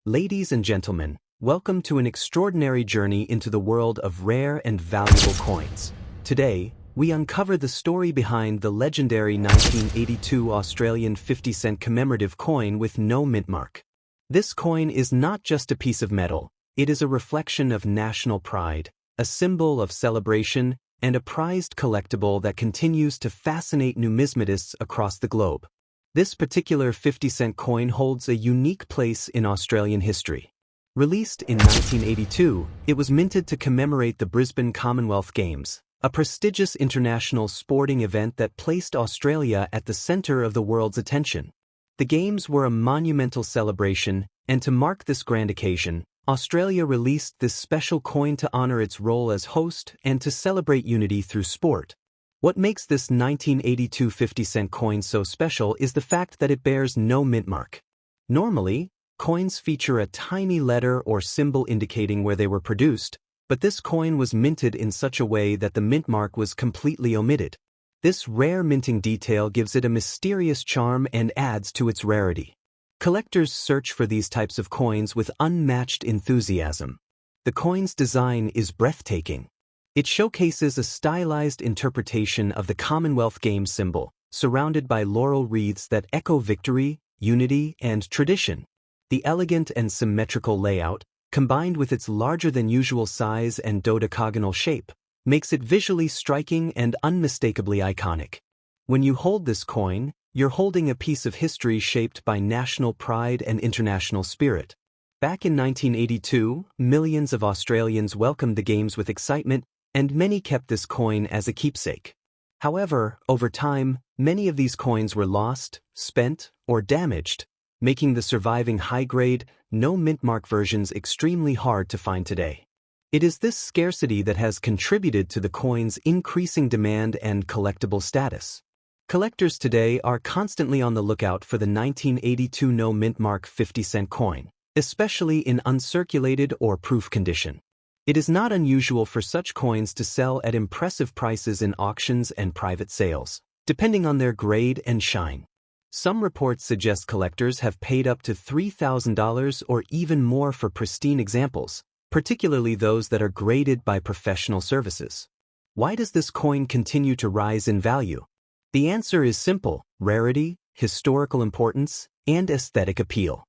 Ladies and gentlemen, welcome to an extraordinary journey into the world of rare and valuable coins. Today, we uncover the story behind the legendary 1982 Australian 50-cent commemorative coin with no mint mark. This coin is not just a piece of metal, it is a reflection of national pride, a symbol of celebration, and a prized collectible that continues to fascinate numismatists across the globe. This particular 50-cent coin holds a unique place in Australian history. Released in 1982, it was minted to commemorate the Brisbane Commonwealth Games, a prestigious international sporting event that placed Australia at the center of the world's attention. The Games were a monumental celebration, and to mark this grand occasion, Australia released this special coin to honor its role as host and to celebrate unity through sport. What makes this 1982 50-cent coin so special is the fact that it bears no mint mark. Normally, coins feature a tiny letter or symbol indicating where they were produced, but this coin was minted in such a way that the mint mark was completely omitted. This rare minting detail gives it a mysterious charm and adds to its rarity. Collectors search for these types of coins with unmatched enthusiasm. The coin's design is breathtaking. It showcases a stylized interpretation of the Commonwealth Games symbol, surrounded by laurel wreaths that echo victory, unity, and tradition. The elegant and symmetrical layout, combined with its larger-than-usual size and dodecagonal shape, makes it visually striking and unmistakably iconic. When you hold this coin, you're holding a piece of history shaped by national pride and international spirit. Back in 1982, millions of Australians welcomed the Games with excitement, and many kept this coin as a keepsake. However, over time, many of these coins were lost, spent, or damaged, making the surviving high-grade, no-mint-mark versions extremely hard to find today. It is this scarcity that has contributed to the coin's increasing demand and collectible status. Collectors today are constantly on the lookout for the 1982 no-mint-mark 50-cent coin, especially in uncirculated or proof condition. It is not unusual for such coins to sell at impressive prices in auctions and private sales, depending on their grade and shine. Some reports suggest collectors have paid up to $3,000 or even more for pristine examples, particularly those that are graded by professional services. Why does this coin continue to rise in value? The answer is simple: rarity, historical importance, and aesthetic appeal.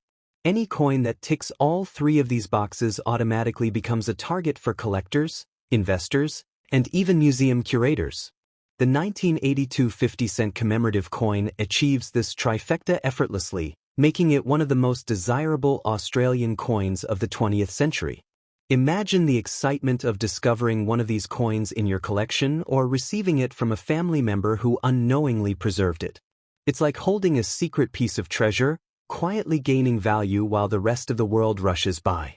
Any coin that ticks all three of these boxes automatically becomes a target for collectors, investors, and even museum curators. The 1982 50-cent commemorative coin achieves this trifecta effortlessly, making it one of the most desirable Australian coins of the 20th century. Imagine the excitement of discovering one of these coins in your collection or receiving it from a family member who unknowingly preserved it. It's like holding a secret piece of treasure, quietly gaining value while the rest of the world rushes by.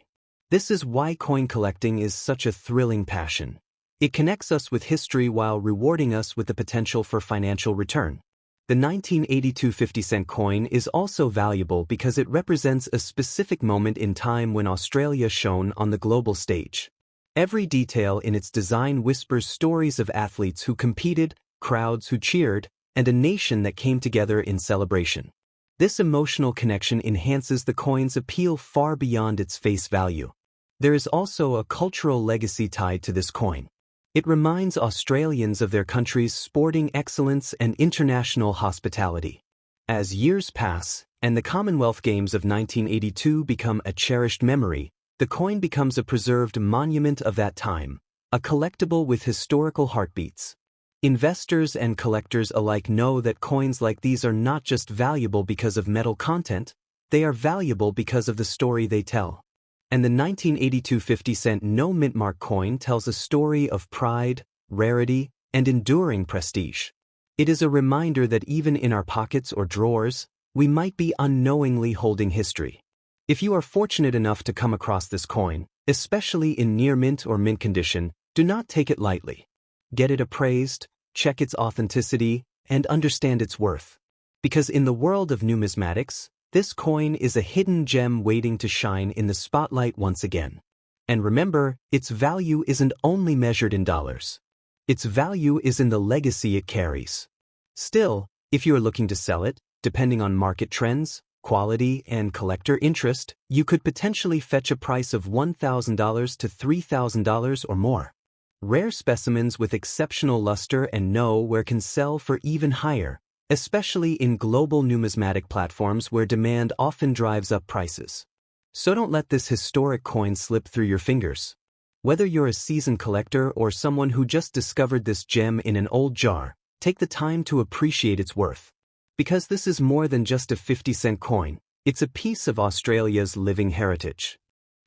This is why coin collecting is such a thrilling passion. It connects us with history while rewarding us with the potential for financial return. The 1982 50-cent coin is also valuable because it represents a specific moment in time when Australia shone on the global stage. Every detail in its design whispers stories of athletes who competed, crowds who cheered, and a nation that came together in celebration. This emotional connection enhances the coin's appeal far beyond its face value. There is also a cultural legacy tied to this coin. It reminds Australians of their country's sporting excellence and international hospitality. As years pass, and the Commonwealth Games of 1982 become a cherished memory, the coin becomes a preserved monument of that time, a collectible with historical heartbeats. Investors and collectors alike know that coins like these are not just valuable because of metal content, they are valuable because of the story they tell. And the 1982 50-cent no-mint-mark coin tells a story of pride, rarity, and enduring prestige. It is a reminder that even in our pockets or drawers, we might be unknowingly holding history. If you are fortunate enough to come across this coin, especially in near mint or mint condition, do not take it lightly. Get it appraised, check its authenticity, and understand its worth. Because in the world of numismatics, this coin is a hidden gem waiting to shine in the spotlight once again. And remember, its value isn't only measured in dollars. Its value is in the legacy it carries. Still, if you are looking to sell it, depending on market trends, quality, and collector interest, you could potentially fetch a price of $1,000 to $3,000 or more. Rare specimens with exceptional luster and know-where can sell for even higher, especially in global numismatic platforms where demand often drives up prices. So don't let this historic coin slip through your fingers. Whether you're a seasoned collector or someone who just discovered this gem in an old jar, take the time to appreciate its worth. Because this is more than just a 50-cent coin, it's a piece of Australia's living heritage.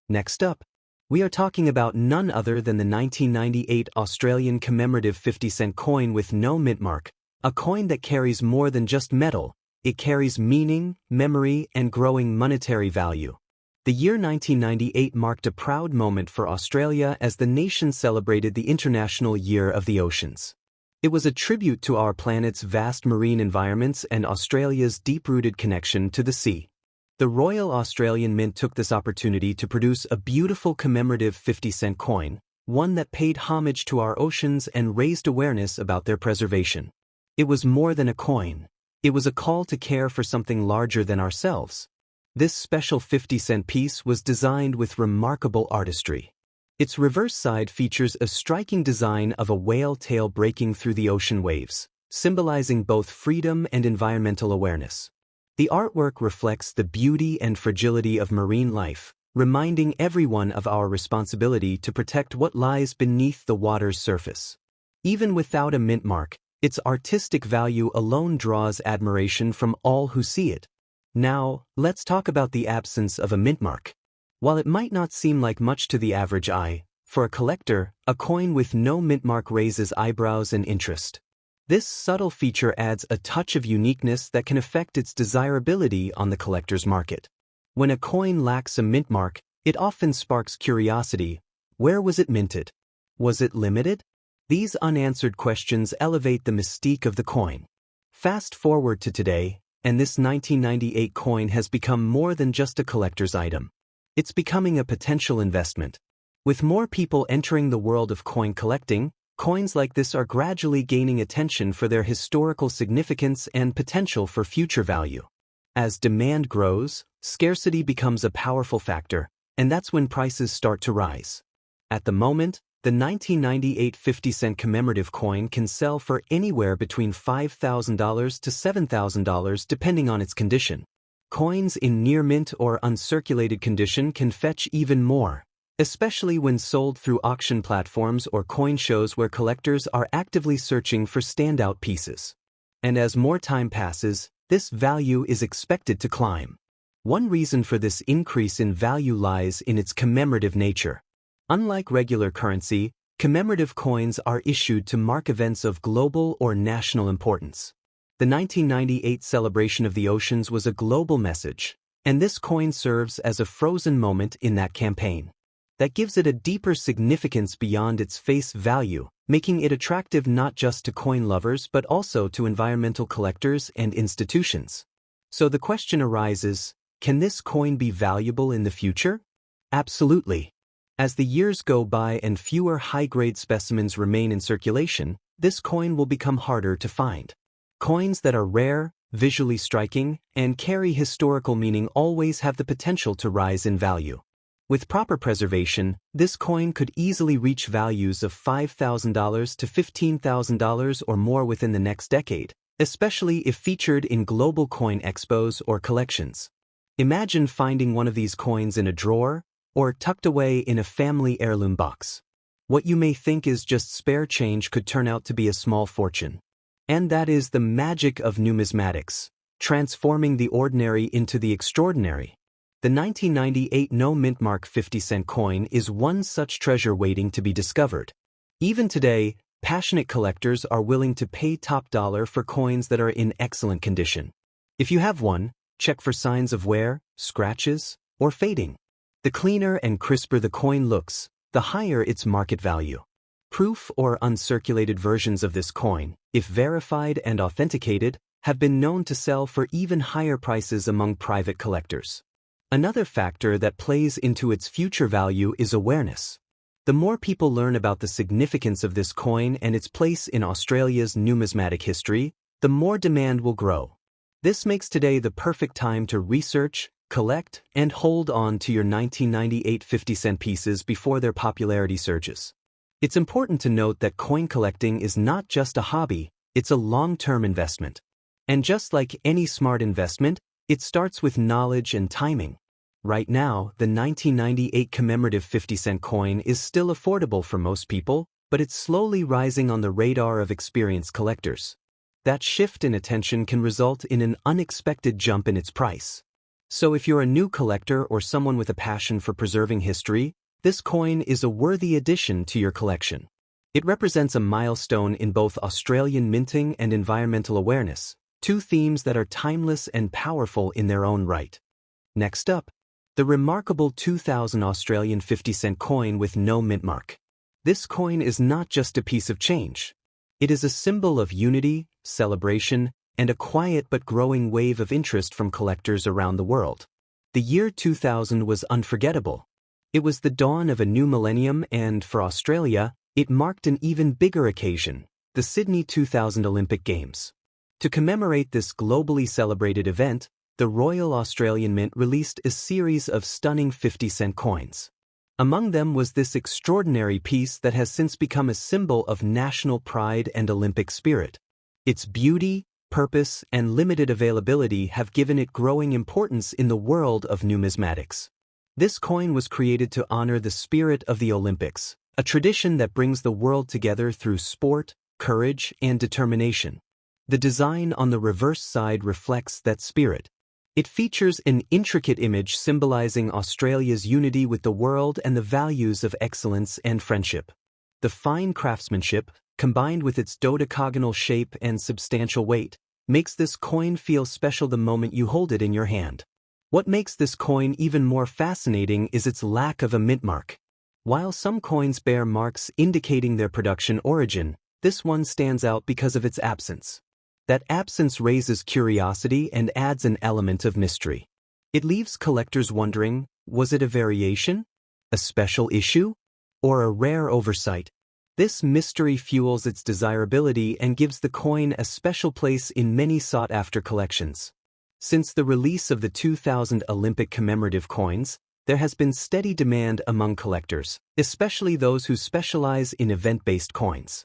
Next up, we are talking about none other than the 1998 Australian commemorative 50-cent coin with no mint mark, a coin that carries more than just metal, it carries meaning, memory, and growing monetary value. The year 1998 marked a proud moment for Australia as the nation celebrated the International Year of the Oceans. It was a tribute to our planet's vast marine environments and Australia's deep-rooted connection to the sea. The Royal Australian Mint took this opportunity to produce a beautiful commemorative 50-cent coin, one that paid homage to our oceans and raised awareness about their preservation. It was more than a coin. It was a call to care for something larger than ourselves. This special 50-cent piece was designed with remarkable artistry. Its reverse side features a striking design of a whale tail breaking through the ocean waves, symbolizing both freedom and environmental awareness. The artwork reflects the beauty and fragility of marine life, reminding everyone of our responsibility to protect what lies beneath the water's surface. Even without a mint mark, its artistic value alone draws admiration from all who see it. Now, let's talk about the absence of a mint mark. While it might not seem like much to the average eye, for a collector, a coin with no mint mark raises eyebrows and interest. This subtle feature adds a touch of uniqueness that can affect its desirability on the collector's market. When a coin lacks a mint mark, it often sparks curiosity. Where was it minted? Was it limited? These unanswered questions elevate the mystique of the coin. Fast forward to today, and this 1998 coin has become more than just a collector's item. It's becoming a potential investment. With more people entering the world of coin collecting, coins like this are gradually gaining attention for their historical significance and potential for future value. As demand grows, scarcity becomes a powerful factor, and that's when prices start to rise. At the moment, the 1998 50-cent commemorative coin can sell for anywhere between $5,000 to $7,000 depending on its condition. Coins in near mint or uncirculated condition can fetch even more, especially when sold through auction platforms or coin shows where collectors are actively searching for standout pieces. And as more time passes, this value is expected to climb. One reason for this increase in value lies in its commemorative nature. Unlike regular currency, commemorative coins are issued to mark events of global or national importance. The 1998 celebration of the oceans was a global message, and this coin serves as a frozen moment in that campaign. That gives it a deeper significance beyond its face value, making it attractive not just to coin lovers but also to environmental collectors and institutions. So the question arises, can this coin be valuable in the future? Absolutely. As the years go by and fewer high-grade specimens remain in circulation, this coin will become harder to find. Coins that are rare, visually striking, and carry historical meaning always have the potential to rise in value. With proper preservation, this coin could easily reach values of $5,000 to $15,000 or more within the next decade, especially if featured in global coin expos or collections. Imagine finding one of these coins in a drawer or tucked away in a family heirloom box. What you may think is just spare change could turn out to be a small fortune. And that is the magic of numismatics, transforming the ordinary into the extraordinary. The 1998 no mint mark 50-cent coin is one such treasure waiting to be discovered. Even today, passionate collectors are willing to pay top dollar for coins that are in excellent condition. If you have one, check for signs of wear, scratches, or fading. The cleaner and crisper the coin looks, the higher its market value. Proof or uncirculated versions of this coin, if verified and authenticated, have been known to sell for even higher prices among private collectors. Another factor that plays into its future value is awareness. The more people learn about the significance of this coin and its place in Australia's numismatic history, the more demand will grow. This makes today the perfect time to research, collect, and hold on to your 1998 50-cent pieces before their popularity surges. It's important to note that coin collecting is not just a hobby, it's a long-term investment. And just like any smart investment, it starts with knowledge and timing. Right now, the 1998 commemorative 50-cent coin is still affordable for most people, but it's slowly rising on the radar of experienced collectors. That shift in attention can result in an unexpected jump in its price. So if you're a new collector or someone with a passion for preserving history, this coin is a worthy addition to your collection. It represents a milestone in both Australian minting and environmental awareness, two themes that are timeless and powerful in their own right. Next up, the remarkable 2000 Australian 50-cent coin with no mint mark. This coin is not just a piece of change. It is a symbol of unity, celebration, and a quiet but growing wave of interest from collectors around the world. The year 2000 was unforgettable. It was the dawn of a new millennium and, for Australia, it marked an even bigger occasion, the Sydney 2000 Olympic Games. To commemorate this globally celebrated event, the Royal Australian Mint released a series of stunning 50-cent coins. Among them was this extraordinary piece that has since become a symbol of national pride and Olympic spirit. Its beauty, purpose, and limited availability have given it growing importance in the world of numismatics. This coin was created to honor the spirit of the Olympics, a tradition that brings the world together through sport, courage, and determination. The design on the reverse side reflects that spirit. It features an intricate image symbolizing Australia's unity with the world and the values of excellence and friendship. The fine craftsmanship, combined with its dodecagonal shape and substantial weight, makes this coin feel special the moment you hold it in your hand. What makes this coin even more fascinating is its lack of a mint mark. While some coins bear marks indicating their production origin, this one stands out because of its absence. That absence raises curiosity and adds an element of mystery. It leaves collectors wondering, was it a variation, a special issue, or a rare oversight? This mystery fuels its desirability and gives the coin a special place in many sought-after collections. Since the release of the 2000 Olympic commemorative coins, there has been steady demand among collectors, especially those who specialize in event-based coins.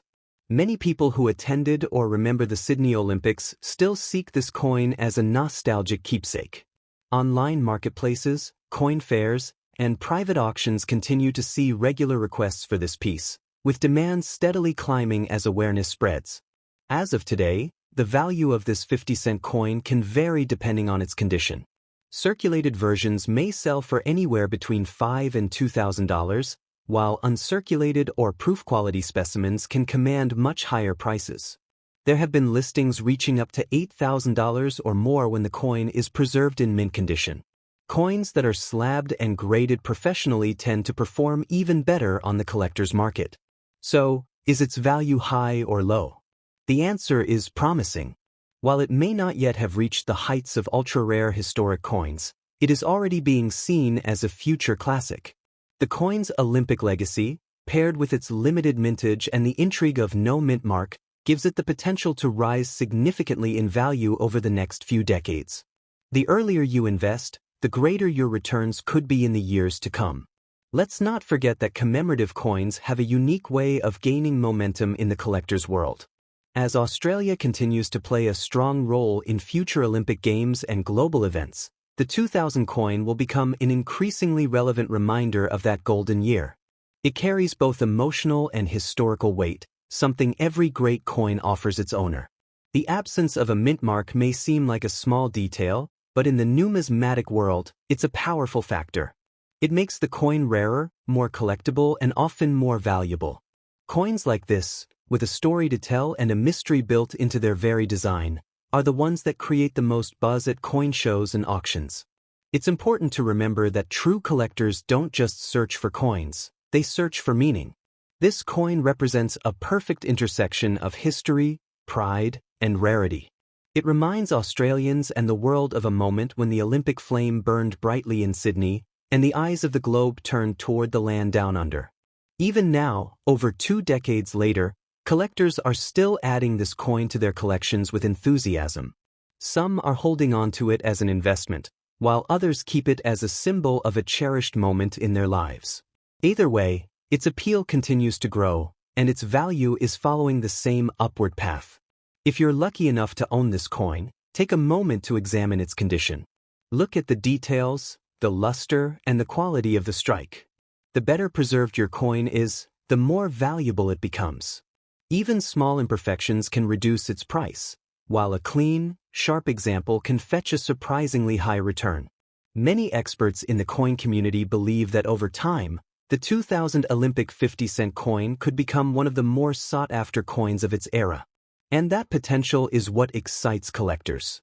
Many people who attended or remember the Sydney Olympics still seek this coin as a nostalgic keepsake. Online marketplaces, coin fairs, and private auctions continue to see regular requests for this piece, with demand steadily climbing as awareness spreads. As of today, the value of this 50-cent coin can vary depending on its condition. Circulated versions may sell for anywhere between $5,000 and $2,000, while uncirculated or proof-quality specimens can command much higher prices. There have been listings reaching up to $8,000 or more when the coin is preserved in mint condition. Coins that are slabbed and graded professionally tend to perform even better on the collector's market. So, is its value high or low? The answer is promising. While it may not yet have reached the heights of ultra-rare historic coins, it is already being seen as a future classic. The coin's Olympic legacy, paired with its limited mintage and the intrigue of no mint mark, gives it the potential to rise significantly in value over the next few decades. The earlier you invest, the greater your returns could be in the years to come. Let's not forget that commemorative coins have a unique way of gaining momentum in the collector's world. As Australia continues to play a strong role in future Olympic Games and global events, the 2000 coin will become an increasingly relevant reminder of that golden year. It carries both emotional and historical weight, something every great coin offers its owner. The absence of a mint mark may seem like a small detail, but in the numismatic world, it's a powerful factor. It makes the coin rarer, more collectible, and often more valuable. Coins like this, with a story to tell and a mystery built into their very design, are the ones that create the most buzz at coin shows and auctions. It's important to remember that true collectors don't just search for coins, they search for meaning. This coin represents a perfect intersection of history, pride, and rarity. It reminds Australians and the world of a moment when the Olympic flame burned brightly in Sydney, and the eyes of the globe turned toward the land down under. Even now, over 2 decades later, collectors are still adding this coin to their collections with enthusiasm. Some are holding on to it as an investment, while others keep it as a symbol of a cherished moment in their lives. Either way, its appeal continues to grow, and its value is following the same upward path. If you're lucky enough to own this coin, take a moment to examine its condition. Look at the details, the luster, and the quality of the strike. The better preserved your coin is, the more valuable it becomes. Even small imperfections can reduce its price, while a clean, sharp example can fetch a surprisingly high return. Many experts in the coin community believe that over time, the 2000 Olympic 50-cent coin could become one of the more sought-after coins of its era. And that potential is what excites collectors.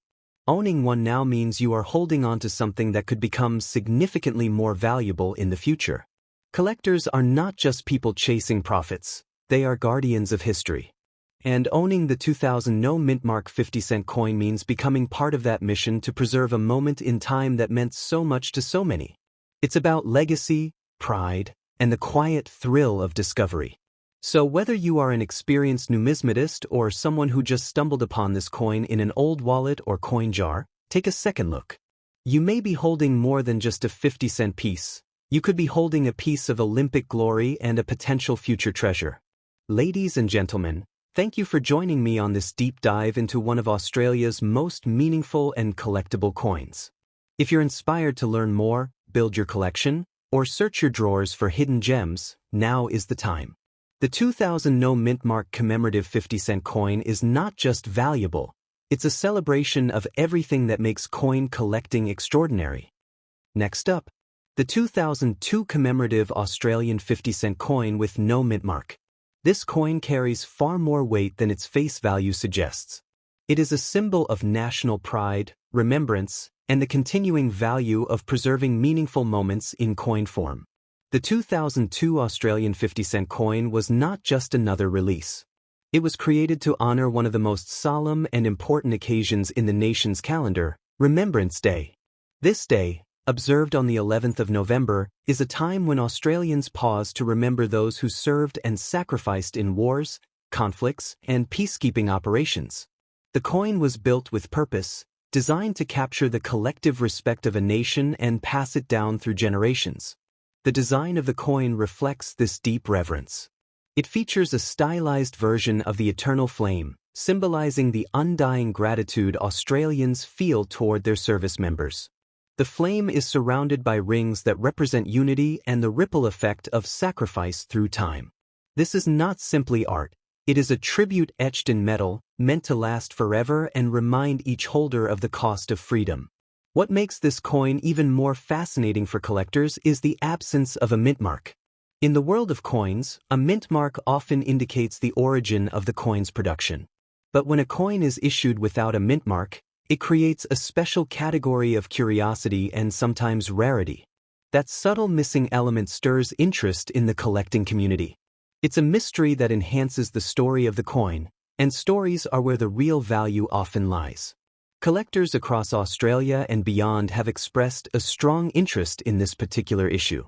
Owning one now means you are holding on to something that could become significantly more valuable in the future. Collectors are not just people chasing profits, they are guardians of history. And owning the 2000 no-mint mark 50-cent coin means becoming part of that mission to preserve a moment in time that meant so much to so many. It's about legacy, pride, and the quiet thrill of discovery. So whether you are an experienced numismatist or someone who just stumbled upon this coin in an old wallet or coin jar, take a second look. You may be holding more than just a 50-cent piece. You could be holding a piece of Olympic glory and a potential future treasure. Ladies and gentlemen, thank you for joining me on this deep dive into one of Australia's most meaningful and collectible coins. If you're inspired to learn more, build your collection, or search your drawers for hidden gems, now is the time. The 2000 no-mint mark commemorative 50-cent coin is not just valuable, it's a celebration of everything that makes coin collecting extraordinary. Next up, the 2002 commemorative Australian 50-cent coin with no mint mark. This coin carries far more weight than its face value suggests. It is a symbol of national pride, remembrance, and the continuing value of preserving meaningful moments in coin form. The 2002 Australian 50-cent coin was not just another release. It was created to honor one of the most solemn and important occasions in the nation's calendar, Remembrance Day. This day, observed on the 11th of November, is a time when Australians pause to remember those who served and sacrificed in wars, conflicts, and peacekeeping operations. The coin was built with purpose, designed to capture the collective respect of a nation and pass it down through generations. The design of the coin reflects this deep reverence. It features a stylized version of the eternal flame, symbolizing the undying gratitude Australians feel toward their service members. The flame is surrounded by rings that represent unity and the ripple effect of sacrifice through time. This is not simply art, it is a tribute etched in metal, meant to last forever and remind each holder of the cost of freedom. What makes this coin even more fascinating for collectors is the absence of a mint mark. In the world of coins, a mint mark often indicates the origin of the coin's production. But when a coin is issued without a mint mark, it creates a special category of curiosity and sometimes rarity. That subtle missing element stirs interest in the collecting community. It's a mystery that enhances the story of the coin, and stories are where the real value often lies. Collectors across Australia and beyond have expressed a strong interest in this particular issue.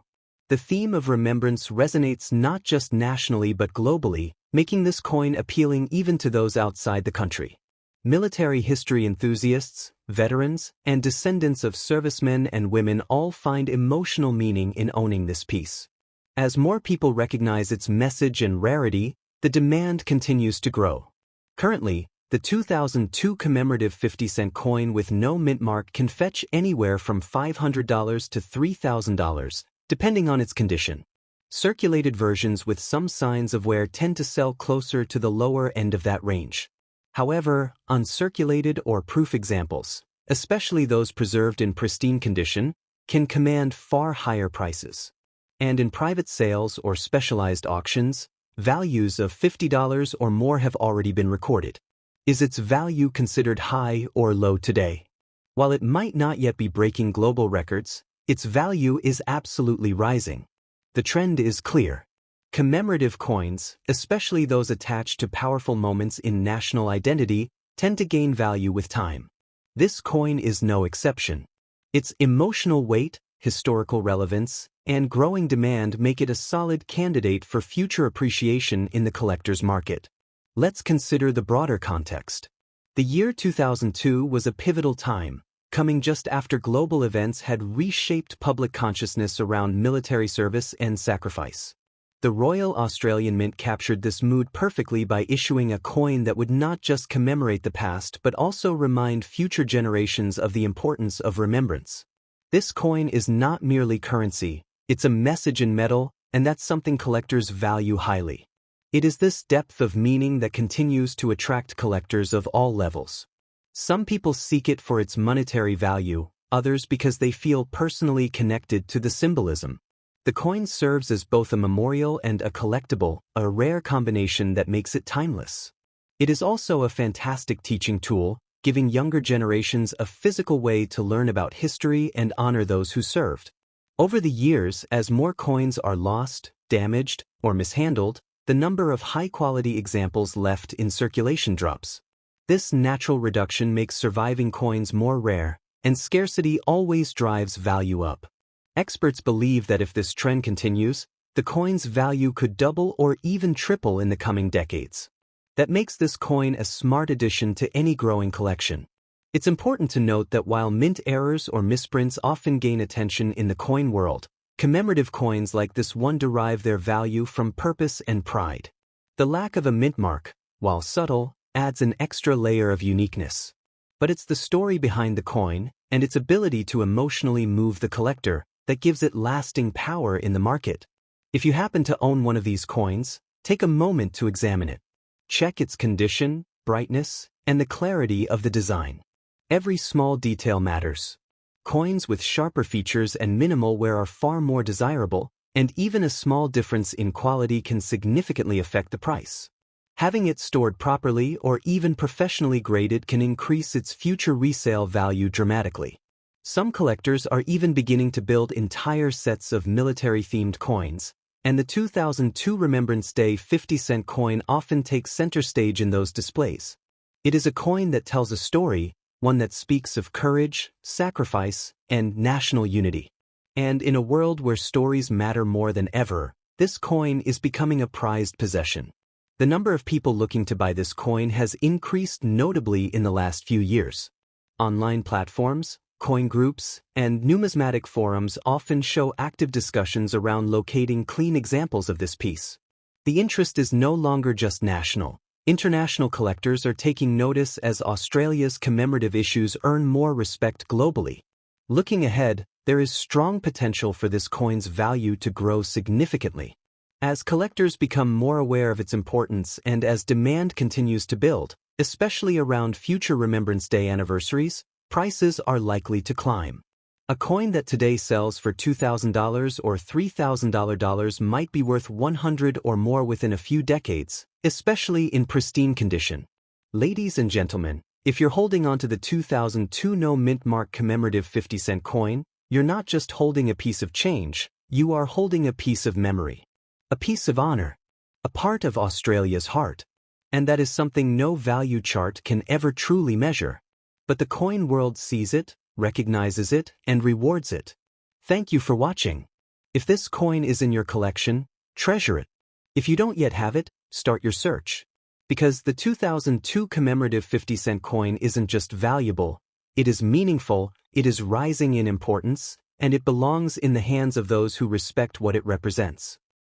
The theme of remembrance resonates not just nationally but globally, making this coin appealing even to those outside the country. Military history enthusiasts, veterans, and descendants of servicemen and women all find emotional meaning in owning this piece. As more people recognize its message and rarity, the demand continues to grow. Currently, the 2002 commemorative 50-cent coin with no mint mark can fetch anywhere from $500 to $3,000, depending on its condition. Circulated versions with some signs of wear tend to sell closer to the lower end of that range. However, uncirculated or proof examples, especially those preserved in pristine condition, can command far higher prices. And in private sales or specialized auctions, values of $50 or more have already been recorded. Is its value considered high or low today? While it might not yet be breaking global records, its value is absolutely rising. The trend is clear. Commemorative coins, especially those attached to powerful moments in national identity, tend to gain value with time. This coin is no exception. Its emotional weight, historical relevance, and growing demand make it a solid candidate for future appreciation in the collector's market. Let's consider the broader context. The year 2002 was a pivotal time, coming just after global events had reshaped public consciousness around military service and sacrifice. The Royal Australian Mint captured this mood perfectly by issuing a coin that would not just commemorate the past but also remind future generations of the importance of remembrance. This coin is not merely currency, it's a message in metal, and that's something collectors value highly. It is this depth of meaning that continues to attract collectors of all levels. Some people seek it for its monetary value, others because they feel personally connected to the symbolism. The coin serves as both a memorial and a collectible, a rare combination that makes it timeless. It is also a fantastic teaching tool, giving younger generations a physical way to learn about history and honor those who served. Over the years, as more coins are lost, damaged, or mishandled, the number of high-quality examples left in circulation drops. This natural reduction makes surviving coins more rare, and scarcity always drives value up. Experts believe that if this trend continues, the coin's value could double or even triple in the coming decades. That makes this coin a smart addition to any growing collection. It's important to note that while mint errors or misprints often gain attention in the coin world, commemorative coins like this one derive their value from purpose and pride. The lack of a mint mark, while subtle, adds an extra layer of uniqueness. But it's the story behind the coin, and its ability to emotionally move the collector, that gives it lasting power in the market. If you happen to own one of these coins, take a moment to examine it. Check its condition, brightness, and the clarity of the design. Every small detail matters. Coins with sharper features and minimal wear are far more desirable, and even a small difference in quality can significantly affect the price. Having it stored properly or even professionally graded can increase its future resale value dramatically. Some collectors are even beginning to build entire sets of military-themed coins, and the 2002 Remembrance Day 50-cent coin often takes center stage in those displays. It is a coin that tells a story, one that speaks of courage, sacrifice, and national unity. And in a world where stories matter more than ever, this coin is becoming a prized possession. The number of people looking to buy this coin has increased notably in the last few years. Online platforms, coin groups, and numismatic forums often show active discussions around locating clean examples of this piece. The interest is no longer just national. International collectors are taking notice as Australia's commemorative issues earn more respect globally. Looking ahead, there is strong potential for this coin's value to grow significantly. As collectors become more aware of its importance and as demand continues to build, especially around future Remembrance Day anniversaries, prices are likely to climb. A coin that today sells for $2,000 or $3,000 might be worth $100 or more within a few decades, especially in pristine condition. Ladies and gentlemen, if you're holding on to the 2002 No Mint Mark commemorative 50-cent coin, you're not just holding a piece of change, you are holding a piece of memory. A piece of honor. A part of Australia's heart. And that is something no value chart can ever truly measure. But the coin world sees it, recognizes it, and rewards it. Thank you for watching. If this coin is in your collection, treasure it. If you don't yet have it, start your search. Because the 2002 commemorative 50-cent coin isn't just valuable, it is meaningful, it is rising in importance, and it belongs in the hands of those who respect what it represents.